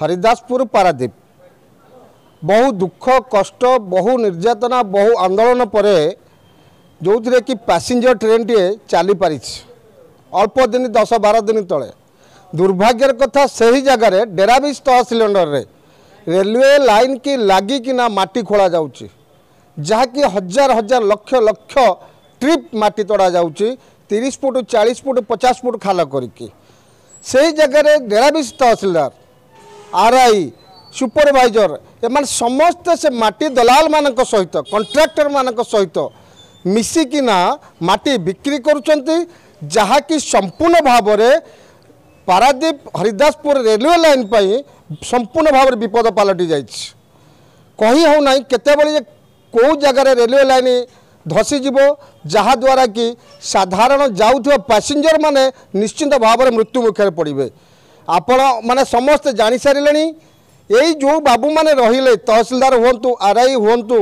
हरिदासपुर पारादीप बहु दुख कष्ट बहु निर्यातना बहु आंदोलन पर जो थे कि पैसेंजर ट्रेन टे चली पारी अल्प दिन 10-12 दिन तले दुर्भाग्यर कथा से ही जगार डेराबिश तहसिल अंडर रे रेलवे लाइन की लागिकिना माटी खोला जाउची जहाँकि हजार हजार लक्ष लक्ष ट्रिप माटी तड़ा जाउची 30 फुट 40 फुट 50 फुट खाल करिकी से जगार डेराबिश तहसिलदार आरआई सुपरवाइजर एम समस्त से माटी दलाल मान सहित कंट्राक्टर मान सहित मिसिकिना माटी बिक्री करुचंती जहाँकि संपूर्ण भाव में पारादीप हरिदासपुर रेलवे लाइन पर संपूर्ण भाव में विपद पलटि जाइए कही हो ना केतबले कौ जगार रेलवे लाइन धसीज जहाद्वारा कि साधारण जाऊे पैसेंजर माने निश्चिंत भाव में मृत्यु मुखे पड़े आपण माने समस्त जानी सारे यही जो बाबू माने रहिले तहसीलदार हूँ आरआई हूँ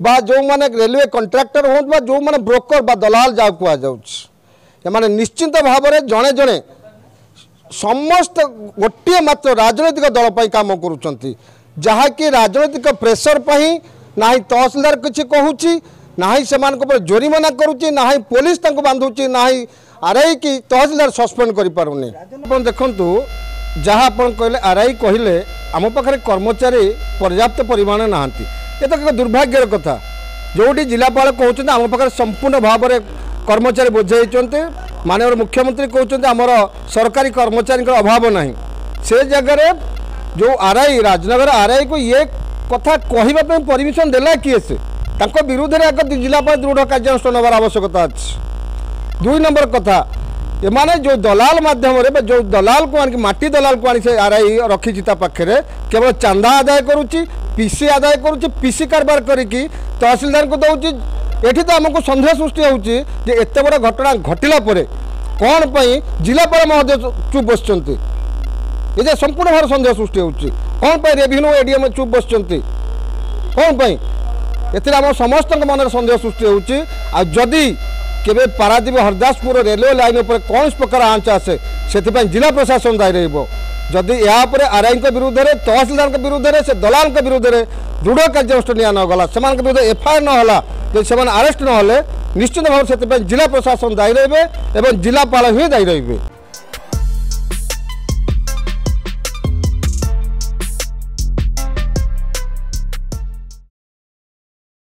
बा जो माने रेलवे कंट्राक्टर हूँ जो माने ब्रोकर बा दलाल जा कहुए निश्चिंत भाव में जड़े जड़े समस्त गोटे मात्र राजनैतिक दल पर काम करुँच जहाँकि राजनैतिक प्रेसर पर ना तहसीलदार किसी कहूँ ना ही से जोरीमाना करुँच ना ही पुलिस बांधुची ना ही आरआई की तहसीलदार सस्पेंड कर पारुनी देखु जहाँ आप कहले आरआई कहले आम पाखे कर्मचारी पर्याप्त परिमाण ना ये तो एक दुर्भाग्यर कथा जोटी जिलापाल कहते आम पाखे संपूर्ण भाव में कर्मचारी बोझे माननीय मुख्यमंत्री कहते आमर सरकारी कर्मचारी अभाव ना से जगह जो आरआई राजनगर आरआई को ये कथा कहवाई परमिशन देला किए से विरुद्ध में एक जिलापाल दृढ़ कार्यानुष्ठान नवार आवश्यकता अच्छी। 2 नंबर कथा एमाने जो दलाल माध्यम जो दलाल को आनिक माटी दलाल को आनी से आरआई रखी पाखे केवल चांदा आदाय करुच्ची पीसी आदाय करुच्ची पीसी कारबार करिकी तहसीलदार को दौची एठी तो आमको सन्देह सृष्टि होउची जे एते बड़ घटना घटिला परे कौन पई जिलापाल महोदय चुप बसचंती ये संपूर्ण भाव सन्देह सृष्टि होउची कौन पई रेभिन्यू एडीएम चुप बसचंती कौन पई एथिरे आम समस्त मन सन्देह सृष्टि होउची आ जदी केबे पारादीप हरिदासपुर रेलवे लाइन पर कौन प्रकार आंच आसे से जिला प्रशासन दायी रही यापर आरआई विरुद्ध में तहसीलदार विरुद्ध में से दलाल विरुद्ध में दृढ़ कार्यानुष्ठान निगला से विरुद्ध एफआईआर ना से अरेस्ट ना निश्चित भाव से जिला प्रशासन दायी रही जिलापाल ही दायी रही।